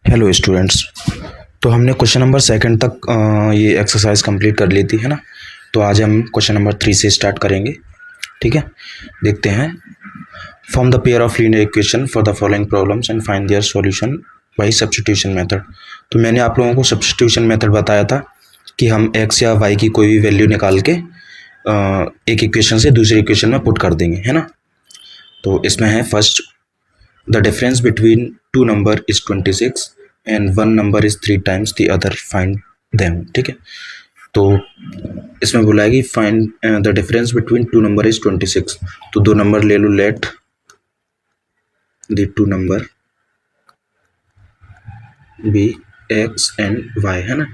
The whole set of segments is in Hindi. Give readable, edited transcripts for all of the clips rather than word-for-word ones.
Hello students. तो हमने क्वेश्चन नंबर सेकंड तक ये एक्सरसाइज कंप्लीट कर ली थी, है ना। तो आज हम क्वेश्चन नंबर 3 से स्टार्ट करेंगे। ठीक है, देखते हैं। Form the pair of linear equation for the following problems and find their solution by substitution method. तो मैंने आप लोगों को सब्स्टिट्यूशन मेथड बताया था कि हम एक्स या वाई की कोई भी वैल्यू निकाल के एक इक्वेशन से दूसरी इक्वेशन में पुट कर देंगे, है ना। तो इसमें है first, the difference between two number is 26 and one number is 3 times the other, find them. ठीक है, तो इसमें बोला है कि find the difference between two number is 26। तो दो नंबर ले लो, let the two number be x and y, है ना।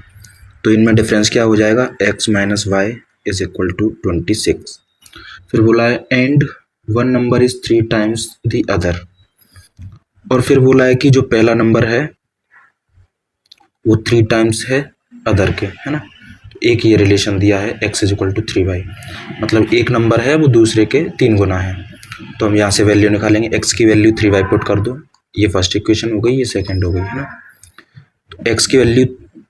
तो इनमें डिफरेंस क्या हो जाएगा, x minus y is equal to 26। फिर बोला है and one number is 3 times the other, और फिर बोला है कि जो पहला नंबर है वो 3 टाइम्स है अदर के, है ना। एक ये रिलेशन दिया है x is equal to 3y, मतलब एक नंबर है वो दूसरे के 3 गुना है। तो हम यहाँ से वैल्यू निकालेंगे, एक्स की वैल्यू 3y पुट कर दो, ये फर्स्ट इक्वेशन हो गई, ये सेकंड हो गई, है ना। तो एक्स की वैल्यू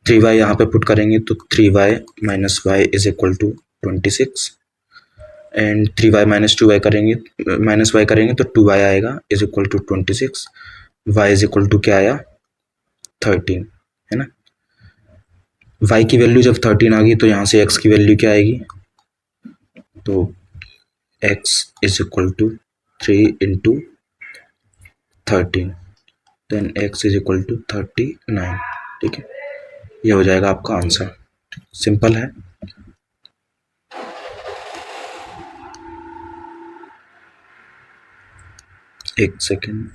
3y यहाँ पे पुट करेंगे तो 3y minus y is equal to 26, and 3y minus 2y करेंगे, माइनस वाई करेंगे तो 2y आएगा is equal to 26, y is equal to क्या आया 13, है ना। y की वैल्यू जब 13 आ गई तो यहाँ से x की वैल्यू क्या आएगी, तो x is equal to 3 into 13, then x is equal to 39। ठीक है, ये हो जाएगा आपका आंसर। सिंपल है। एक सेकेंड,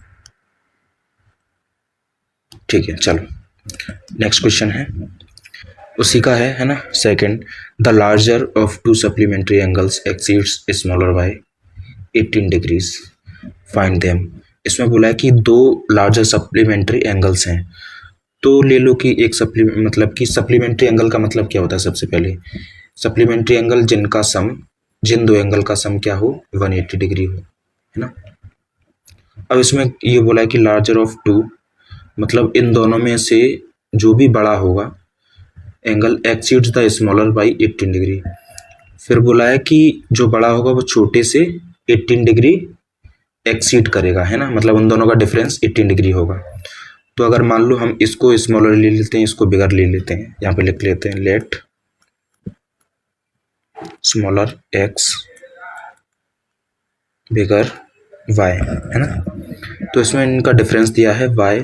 ठीक है, चलो नेक्स्ट क्वेश्चन है, उसी का है ना। Second, the larger of to supplementary angles exceeds smaller by 18 degrees, find them. इसमें बोला है कि दो लार्जर सप्लीमेंट्री एंगल्स हैं, तो ले लो कि एक मतलब कि सप्लीमेंट्री एंगल का मतलब क्या होता है। सबसे पहले सप्लीमेंट्री एंगल जिनका सम, जिन दो एंगल का सम क्या हो 180 डिग्री हो, है ना। अब इसमें ये बोला है कि लार्जर ऑफ टू, मतलब इन दोनों में से जो भी बड़ा होगा angle exceeds the smaller by 18 degree. फिर बोला है कि जो बड़ा होगा वो छोटे से 18 डिग्री एक्सीड करेगा, है ना, मतलब उन दोनों का डिफरेंस 18 डिग्री होगा। तो अगर मान लो हम इसको स्मॉलर ले लेते हैं, इसको बिगर ले लेते हैं, यहाँ पे लिख लेते हैं let smaller x bigger y, है ना। तो इसमें इनका डिफरेंस दिया है y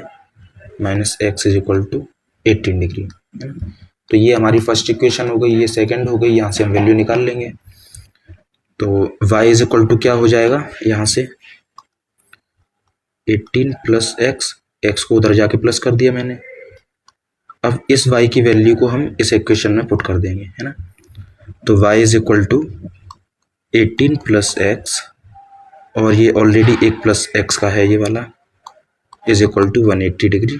minus x is equal to 18 degree, है ना। तो ये हमारी फर्स्ट इक्वेशन हो गई, ये सेकंड हो गई, यहाँ से हम वैल्यू निकाल लेंगे। तो y इज इक्वल टू क्या हो जाएगा, यहाँ से 18 प्लस एक्स को उधर जाके प्लस कर दिया मैंने। अब इस y की वैल्यू को हम इस इक्वेशन में पुट कर देंगे, है ना। तो y is equal to 18 plus x, और ये ऑलरेडी एक प्लस एक्स का है ये वाला, is equal to 180 degree.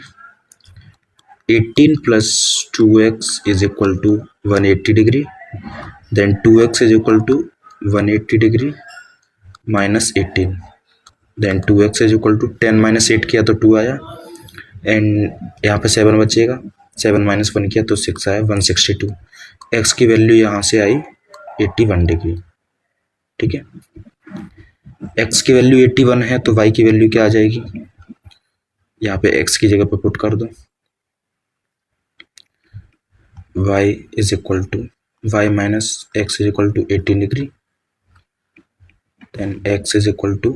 18 plus 2x is equal to 180 degree, then 2x is equal to 180 degree minus 18, then 2x is equal to 10 minus 8 किया तो 2 आया, एंड यहाँ पे 7 बचेगा, 7 माइनस 1 किया तो 6 आया, 162। x की वैल्यू यहाँ से आई 81 डिग्री। ठीक है, x की वैल्यू 81 है तो y की वैल्यू क्या आ जाएगी, यहाँ पे x की जगह पे पुट कर दो, y is equal to y minus x is equal to 18 degree, then x is equal to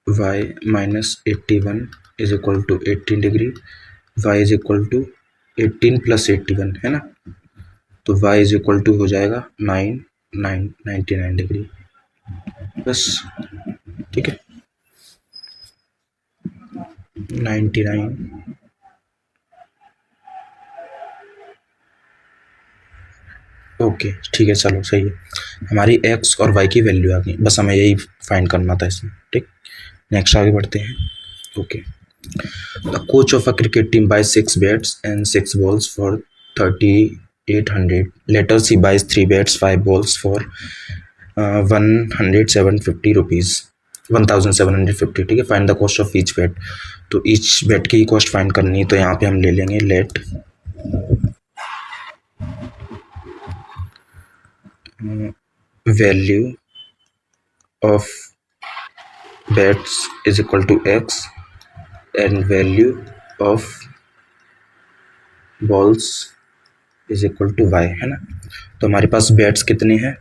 y minus 81 is equal to 18 degree, y is equal to 18 plus 81, है ना। तो y इज इक्वल टू हो जाएगा 99 डिग्री बस। ठीक है, 99। ओके, ठीक है, चलो सही है, हमारी x और y की वैल्यू आ गई, बस हमें यही फाइंड करना था इसमें। ठीक, नेक्स्ट आगे बढ़ते हैं। Okay, the coach of a cricket team buy 6 bats and 6 balls for 3800, later she buys 3 bats 5 balls for 100 750 rupees, 1750, ठीक है। Find the cost of each bed, तो ईच बेड की कॉस्ट फाइंड करनी है, तो यहाँ पे हम ले लेंगे let value of beds is equal to x and value of balls is equal to y, है ना। तो हमारे पास बेड्स कितने हैं,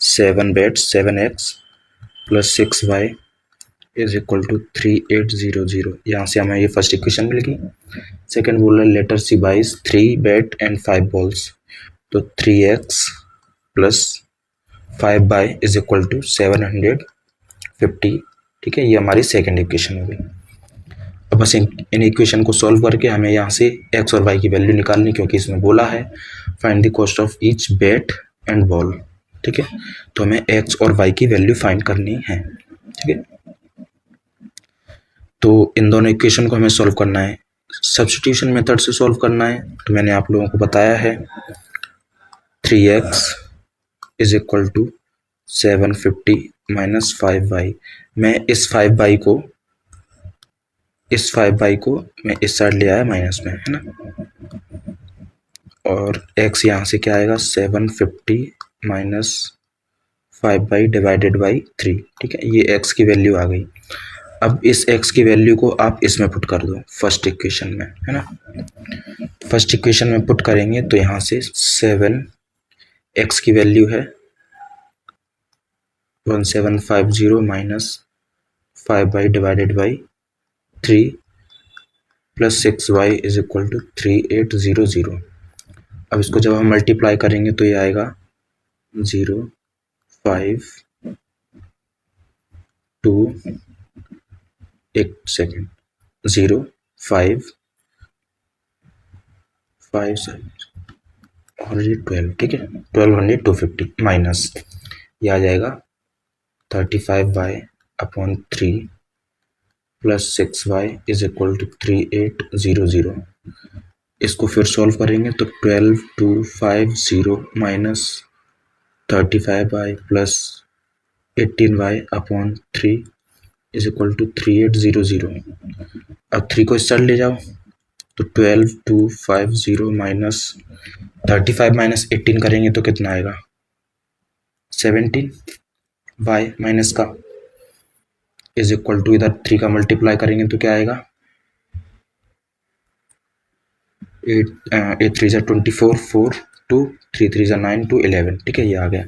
7 beds, 7x plus 6y is equal to 3800। यहाँ से हमें ये फर्स्ट इक्वेशन मिल गई। सेकेंड बोल रहा है later she buys 3 bed and 5 balls, तो 3x plus 5y is equal to 750, ठीक है। ये हमारी सेकेंड इक्वेशन हो गई। अब बस इन इक्वेशन को सॉल्व करके हमें यहाँ से x और y की वैल्यू निकालनी, क्योंकि इसमें बोला है find the cost of each bed and ball, ठीक है। तो हमें x और y की वैल्यू फाइंड करनी है, ठीक है। तो इन दोनों इक्वेशन को हमें सॉल्व करना है, सब्स्टिट्यूशन मेथड से सॉल्व करना है। तो मैंने आप लोगों को बताया है 3x is equal to 750 minus 5y। मैं इस 5y को मैं इस साइड ले आया माइनस में, है ना। और x यहाँ से क्या आएगा 750 माइनस 5y डिवाइडेड बाई 3, ठीक है। ये x की वैल्यू आ गई। अब इस x की वैल्यू को आप इसमें पुट कर दो फर्स्ट इक्वेशन में, है ना। फर्स्ट इक्वेशन में पुट करेंगे तो यहाँ से 7x की वैल्यू है 1750 minus 5y divided by 3 plus 6y is equal to 3800। अब इसको जब हम मल्टीप्लाई करेंगे तो ये आएगा 0 5 2 एक सेकेंड 0 5 5 7 और ये 12, ठीक है। 1200 250 माइनस ये आ जाएगा 35y upon 3 plus 6y is equal to 3800। इसको फिर सॉल्व करेंगे तो 12250 minus 35y plus 18y upon 3 is equal to 3800। अब 3 को इस साइड ले जाओ तो 12250 माइनस 35 माइनस 18 करेंगे तो कितना आएगा 17 y माइनस का इज इक्वल टू इधर 3 का मल्टीप्लाई करेंगे तो क्या आएगा 8 3 24 4 2 3 3 9 2 11, ठीक है। ये आ गया।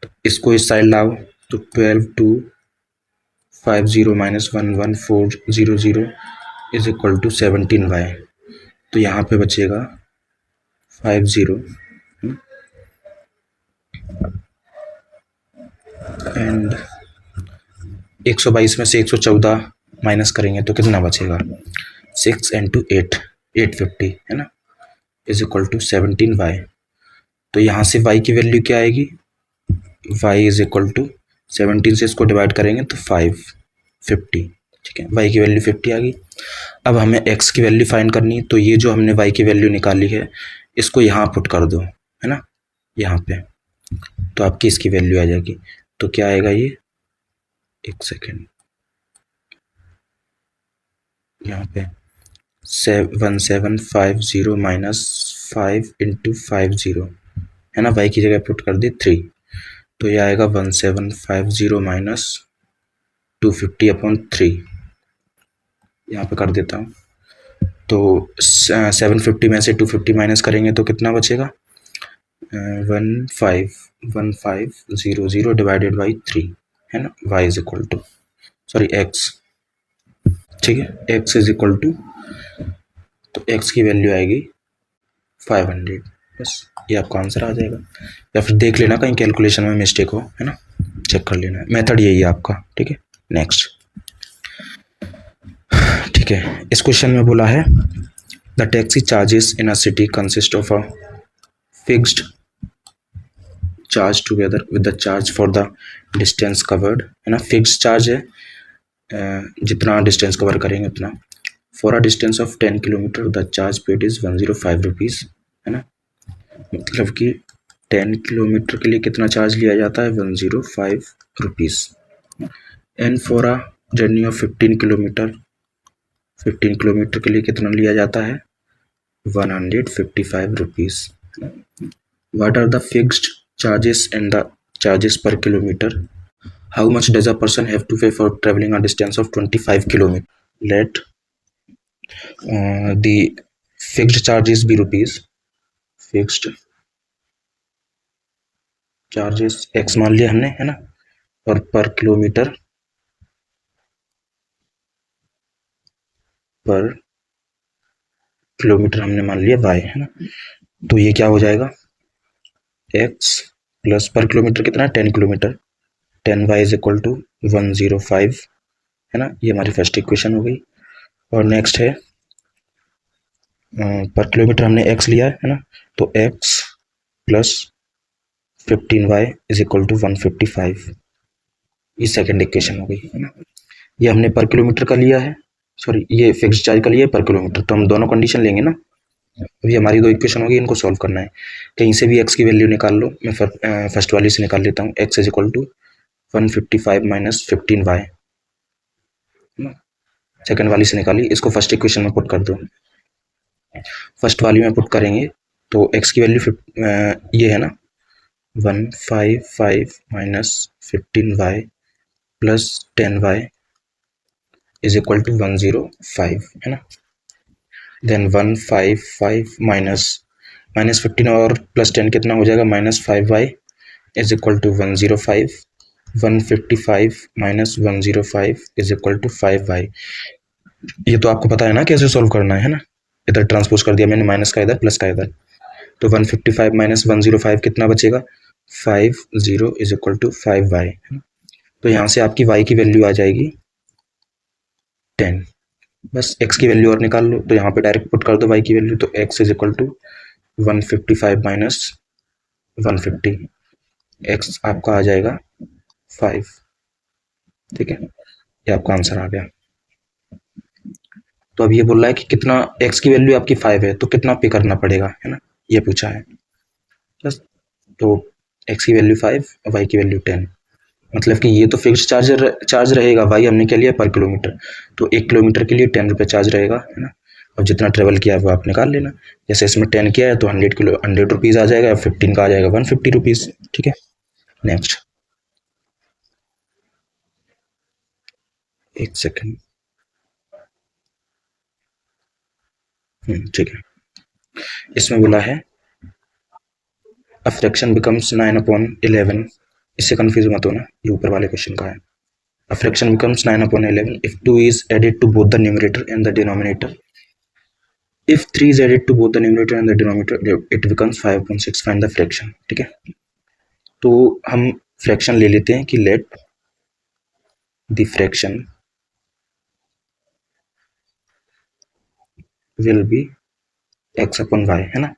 तो इसको इस साइड लाओ तो 12250 minus 11400 is equal to 17y। तो यहाँ पे बचेगा 50 एंड 122 में से 114 माइनस करेंगे तो कितना बचेगा 6 इंटू 8 850, है ना, इज इक्वल टू 17y। तो यहाँ से y की वैल्यू क्या आएगी y इज इक्वल टू 17 से इसको डिवाइड करेंगे तो 550, ठीक है। y की वैल्यू 50 आ गई। अब हमें x की वैल्यू फाइंड करनी है, तो ये जो हमने y की वैल्यू निकाली है इसको यहाँ पुट कर दो, है ना, यहाँ पे, तो आपकी इसकी वैल्यू आ जाएगी। तो क्या आएगा ये एक सेकेंड यहाँ पे 1750 माइनस 5 इंटू 50, है ना, y की जगह पुट कर दी 3, तो ये आएगा 1750 माइनस 250 अपॉन 3। यहाँ पे कर देता हूँ तो 750 में से 250 माइनस करेंगे तो कितना बचेगा 1500 डिवाइडेड बाई 3, है ना, y is equal to x, ठीक है, x इज इक्वल टू, तो x की वैल्यू आएगी 500। बस ये आपका आंसर आ जाएगा। या फिर देख लेना कहीं कैलकुलेशन में मिस्टेक हो, है ना, चेक कर लेना। मेथड यही है आपका, ठीक है। नेक्स्ट, ठीक है, इस क्वेश्चन में बोला है the taxi charges in a city consist of a fixed charge together with the charge for the distance covered, है ना, फिक्स्ड चार्ज है, जितना डिस्टेंस कवर करेंगे उतना। For a distance of 10 kilometre the charge paid is 105 rupees, है ना, मतलब कि 10 किलोमीटर के लिए कितना चार्ज लिया जाता है 105 rupees. And for a journey of 15 kilometre, 15 kilometre के लिए कितना लिया जाता है, 155 rupees. What are the fixed charges and the charges per kilometer? How much does a person have to pay for traveling a distance of 25 kilometers? Let the fixed charges be rupees. Fixed charges x मान लिया हमने, है ना, और पर किलोमीटर हमने मान लिया y, है ना। तो ये क्या हो जाएगा, x प्लस पर किलोमीटर कितना है, 10 kilometre, 10y is equal to 105, है ना। ये हमारी फर्स्ट इक्वेशन हो गई। और नेक्स्ट है पर किलोमीटर हमने x लिया है ना, तो x plus 15y is equal to 155, ये सेकेंड इक्वेशन हो गई, है ना। ये हमने पर किलोमीटर का लिया है, सॉरी ये फिक्स्ड चार्ज का लिया है पर किलोमीटर, तो हम दोनों कंडीशन लेंगे ना। अभी हमारी दो इक्वेशन होगी, इनको सॉल्व करना है। कहीं से भी x की वैल्यू निकाल लो, मैं फर्स्ट वाली से निकाल लेता हूँ। x is equal to 155 minus 15y, second वाली से निकाली, इसको फर्स्ट इक्वेशन में पुट कर दो। फर्स्ट वाली में पुट करेंगे तो x की वैल्यू ये है ना, 155 minus 15y plus 10y is equal to 105, है ना। देन 155 माइनस 15 और प्लस 10 कितना हो जाएगा, -5y is equal to 105, 155 minus 105 is equal to 5y। ये तो आपको पता है ना कैसे सॉल्व करना है ना। इधर ट्रांसपोज कर दिया मैंने, माइनस का इधर प्लस का इधर, तो 155 माइनस 105 कितना बचेगा, 50 इज इक्वल टू 5y, है ना। तो यहाँ से आपकी y की वैल्यू आ जाएगी 10। बस x की वैल्यू और निकाल लो, तो यहाँ पे डायरेक्ट पुट कर दो y की वैल्यू, तो x is equal to 155 minus 150, x आपका आ जाएगा 5, ठीक है। ये आपका आंसर आ गया। तो अब ये बोल रहा है कि कितना, x की वैल्यू आपकी 5 है तो कितना पे करना पड़ेगा, है ना, ये पूछा है बस। तो x की वैल्यू 5 और y की वैल्यू 10, मतलब कि ये तो फिक्स्ड चार्ज रहेगा, y हमने क्या लिया पर किलोमीटर, तो 1 किलोमीटर के लिए 10 रुपये चार्ज रहेगा, है ना। अब जितना ट्रेवल किया है वो आप निकाल लेना। जैसे इसमें 10 किया है तो 100 रुपीज़ आ जाएगा, 15 का आ जाएगा 150 रुपीज़, ठीक है। नेक्स्ट, एक सेकेंड, ठीक है। इसमें बोला है अ फ्रैक्शन बिकम्स 9/11, इससे कंफ्यूज मत होना, ये ऊपर वाले क्वेश्चन का है। A fraction becomes 9/11 if 2 is added to both the numerator and the denominator. If 3 is added to both the numerator and the denominator, it becomes 5/6. Find the fraction, ठीक है। तो हम फ्रैक्शन ले लेते हैं कि let the fraction will be x/y, है ना।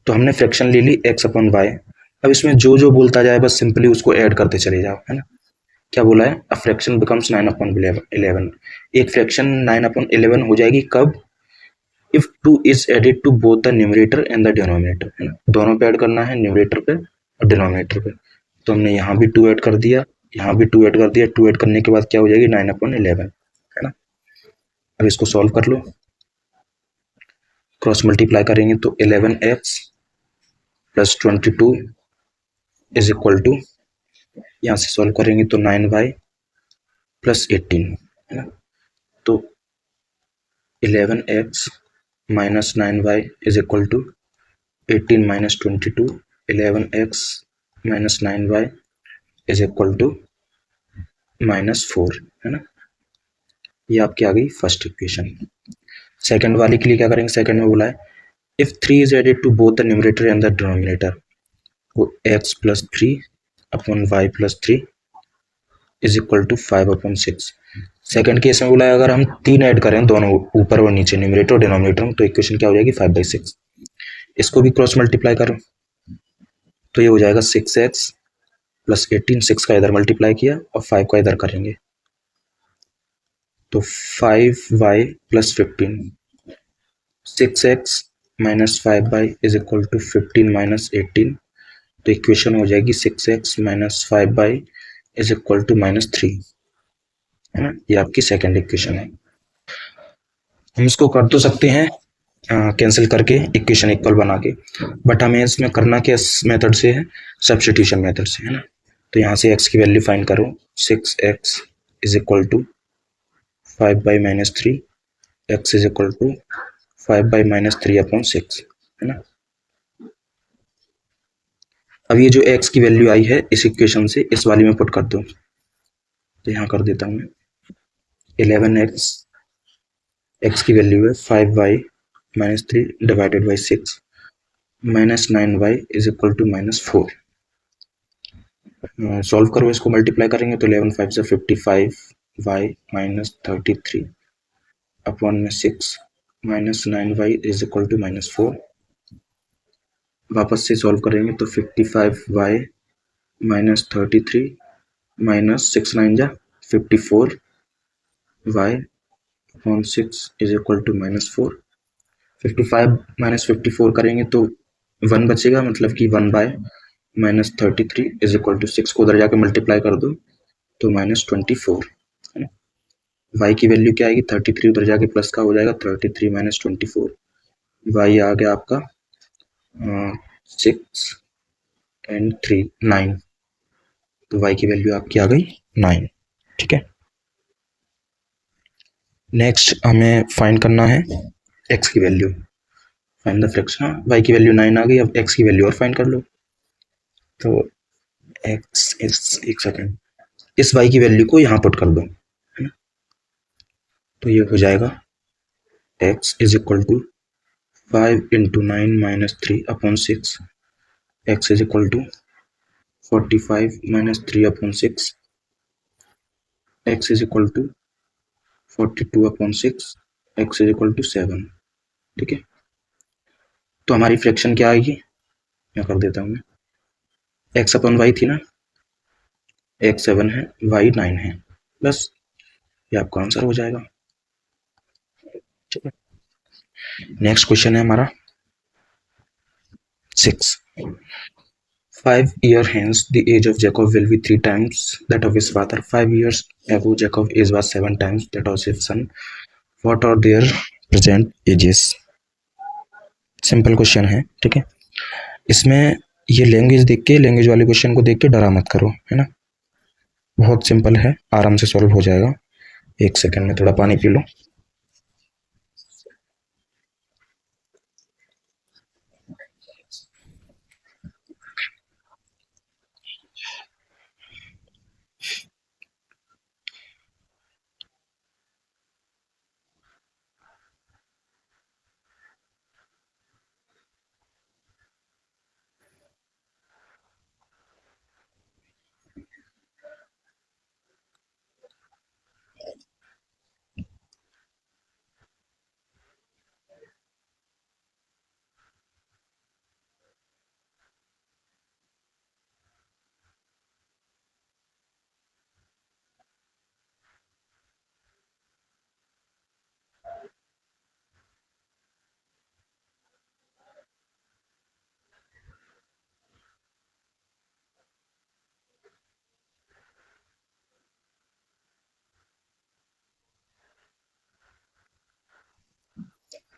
तो हमने फ्रैक्शन ले ली x/y। अब इसमें जो जो बोलता जाए बस सिंपली उसको ऐड करते चले जाओ, है ना। क्या बोला है, अ फ्रैक्शन बिकम्स 9/11, एक फ्रैक्शन 9/11 हो जाएगी कब, if 2 is added to both the numerator and the denominator, है ना। दोनों पे ऐड करना है, न्यूमरेटर पे और डिनोमिनेटर पे। तो हमने यहाँ भी 2 ऐड कर दिया, यहाँ भी 2 ऐड कर दिया, 2 ऐड करने के बाद क्या हो जाएगी 9/11, है ना। अब इसको सॉल्व कर लो, क्रॉस मल्टीप्लाई करेंगे तो 11x plus 22 is equal to, यहाँ से सॉल्व करेंगे तो 9y प्लस 18, है ना। तो 11x minus 9y is equal to 18 minus 22, 11x minus 9y is equal to -4, है ना। ये आपकी आ गई फर्स्ट इक्वेशन। सेकंड वाली के लिए क्या करेंगे, सेकंड में बोला है if 3 is added to both the numerator and the denominator, वो x plus 3 upon y plus 3 is equal to 5/6। Second case में बोला है अगर हम 3 ऐड करें दोनों ऊपर और नीचे, न्यूमरेटर और डिनोमिनेटर, तो इक्वेशन क्या हो जाएगी 5/6। इसको भी क्रॉस मल्टीप्लाई करो तो ये हो जाएगा 6x प्लस 18, 6 का इधर मल्टीप्लाई किया और 5 का इधर करेंगे तो 5y plus 15, 6x minus 5y is equal to 15 minus 18, तो इक्वेशन हो जाएगी 6x minus 5y is equal to -3। है ना, ये आपकी सेकेंड इक्वेशन है। हम इसको कर तो सकते हैं कैंसिल करके इक्वेशन इक्वल बना के, बट हमें इसमें करना क्या मेथड से है, सब्स्टिट्यूशन मेथड से, है ना। तो यहाँ से x की वैल्यू फाइंड करो, 6x is equal to 5/-3, x is equal to 5/-3/6, है ना। अब ये जो x की वैल्यू आई है इस इक्वेशन से इस वाली में पुट कर दो, तो यहाँ कर देता हूँ मैं 11x, x की वैल्यू है 5/-3 divided by 6 -9y is equal to -4। Solve करो, इसको मल्टीप्लाई करेंगे तो 11 5 से 55 y -33 अपॉन में 6 -9y इज इक्वल टू -4। वापस से सॉल्व करेंगे तो 55y -33 -6 9 जा 54y upon 6 is equal to -4। 55 -54 करेंगे तो 1 बचेगा, मतलब कि 1/-33 इज इक्वल टू 6 को उधर जाके मल्टीप्लाई कर दो तो -24, है ना। y की वैल्यू क्या आएगी, 33 उधर जाके प्लस का हो जाएगा 33 -24, y आ गया आपका 6 एंड 3 9, तो y की वैल्यू आपकी आ गई 9, ठीक है। नेक्स्ट हमें फाइंड करना है x की value, find the fraction. y की वैल्यू 9 आ गई, अब x की वैल्यू और फाइंड कर लो। तो x इस एक सेकेंड, इस y की वैल्यू को यहाँ पुट कर दो, है ना। तो ये हो जाएगा x is equal to 5 into 9 -3 upon 6, x is equal to 45 -3 upon 6, x is equal to 42 upon 6, x is equal to 7, ठीक है। तो हमारी फ्रैक्शन क्या आएगी, मैं कर देता हूँ मैं, x अपॉन y थी ना, x 7 है, y 9 है, बस ये आपका आंसर हो जाएगा, ठीक है। नेक्स्ट क्वेश्चन है हमारा 6। 5 years hence, the age of Jacob will be 3 times that of his father. 5 years ago, Jacob's age was 7 times that of his son. What are their present ages? Simple question है, ठीक है। इसमें ये लैंग्वेज देख के, लैंग्वेज वाले क्वेश्चन को देख के डरा मत करो, है ना। बहुत सिंपल है, आराम से सॉल्व हो जाएगा। एक सेकंड में थोड़ा पानी पी लो।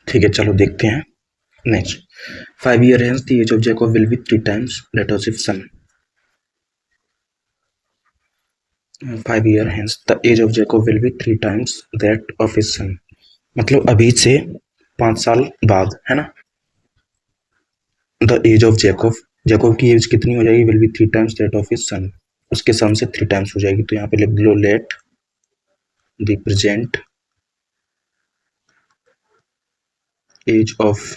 ठीक है, चलो देखते हैं। Next, 5 years hence the age of Jacob will be 3 times that of his son. 5 years hence the age of Jacob will be 3 times that of his son. मतलब अभी से 5 साल बाद, है ना। The age of Jacob, Jacob की एज कितनी हो जाएगी, will be 3 times that of his son, उसके सन से 3 टाइम्स हो जाएगी। तो यहाँ पे लिख लो, let the present age of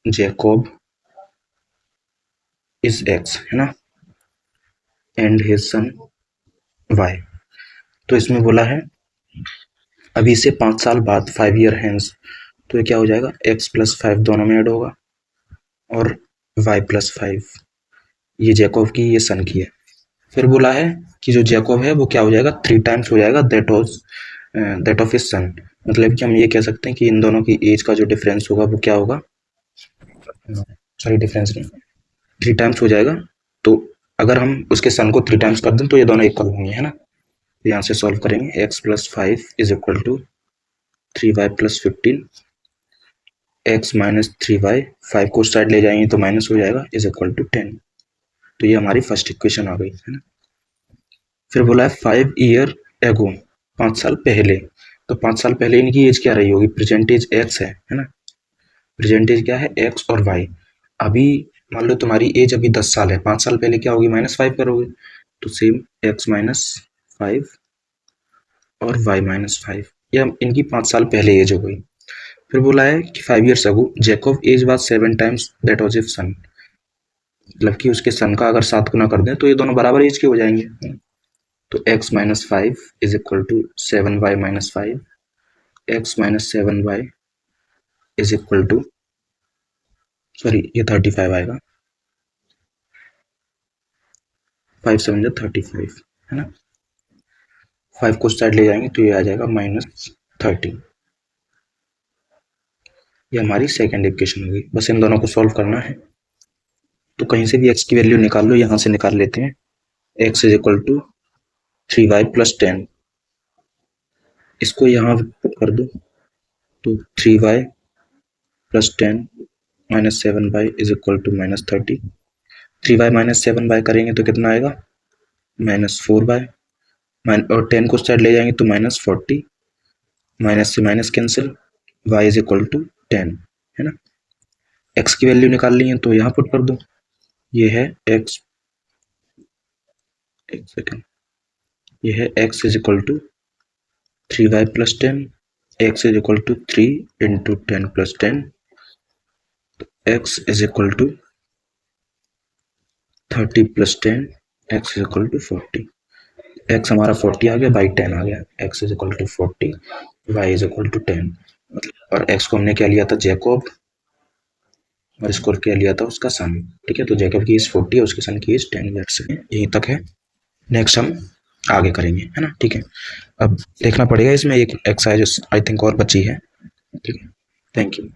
Jacob is x, है ना, एंड हिज सन वाई। तो इसमें बोला है अभी से 5 साल बाद, 5 ईयर हैंस, तो ये क्या हो जाएगा, x प्लस 5 दोनों में ऐड होगा और y प्लस 5, ये जैकब की, ये सन की है। फिर बोला है कि जो जैकब है वो क्या हो जाएगा, 3 टाइम्स हो जाएगा दैट ऑफ हिज सन। मतलब कि हम ये कह सकते हैं कि इन दोनों की एज का जो डिफरेंस होगा वो क्या होगा, सॉरी डिफरेंस नहीं, 3 टाइम्स हो जाएगा। तो अगर हम उसके सन को 3 टाइम्स कर दें तो ये दोनों इक्वल होंगे, है ना। तो यहाँ से सॉल्व करेंगे x plus 5 is equal to 3y plus 15, x minus 3y, 5 को साइड ले जाएंगे तो माइनस हो जाएगा, इज इक्वल टू 10। तो ये हमारी फर्स्ट इक्वेशन आ गई है ना। फिर बोला है 5 ईयर एगो, 5 साल पहले। तो 5 साल पहले इनकी एज क्या रही होगी, प्रेजेंट एज x है ना। प्रेजेंट एज क्या है, x और y। अभी मान लो तुम्हारी एज अभी 10 साल है, 5 साल पहले क्या होगी, -5 करोगे, तो सेम x माइनस 5 और y माइनस 5, यह इनकी 5 साल पहले एज हो गई। फिर बोला है कि 5 years ago Jacob age was 7 times that was his son, मतलब कि उसके सन का अगर 7 गुना कर दें तो ये दोनों बराबर एज के हो जाएंगे। तो x minus 5 is equal to 7y minus 5, x minus 7y is equal to, sorry ये 35 आएगा, 5 7 35 है ना। 5 को साइड ले जाएंगे तो ये आ जाएगा -30। ये हमारी सेकेंड इक्वेशन होगी। बस इन दोनों को सॉल्व करना है। तो कहीं से भी x की वैल्यू निकाल लो, यहाँ से निकाल लेते हैं। x is equal to 3y plus 10, इसको यहाँ पुट कर दो तो 3y plus 10 minus 7y is equal to -30। 3y minus 7y करेंगे तो कितना आएगा, -4y, और 10 को साइड ले जाएंगे तो -40, माइनस से minus cancel, y is equal to 10 है ना। x की वैल्यू निकाल ली है तो यहाँ पुट कर दो, ये है x, एक सेकेंड, ये है x is equal to 3y plus 10, x is equal to 3 into 10 plus 10, तो x is equal to 30 plus 10, x is equal to 40। x हमारा 40 आ गया, बाई 10 आ गया, x is equal to 40, y is equal to 10। मतलब और x को हमने क्या लिया था, जैकब, और इसको क्या लिया था, उसका सन। ठीक है, तो जैकब की एज 40 है, उसके सन की एज 10 ईयर्स है। यहीं तक है, नेक्स्ट हम आगे करेंगे है ना। ठीक है, अब देखना पड़ेगा, इसमें एक एक्सरसाइज आई थिंक और बची है। ठीक है, थैंक यू।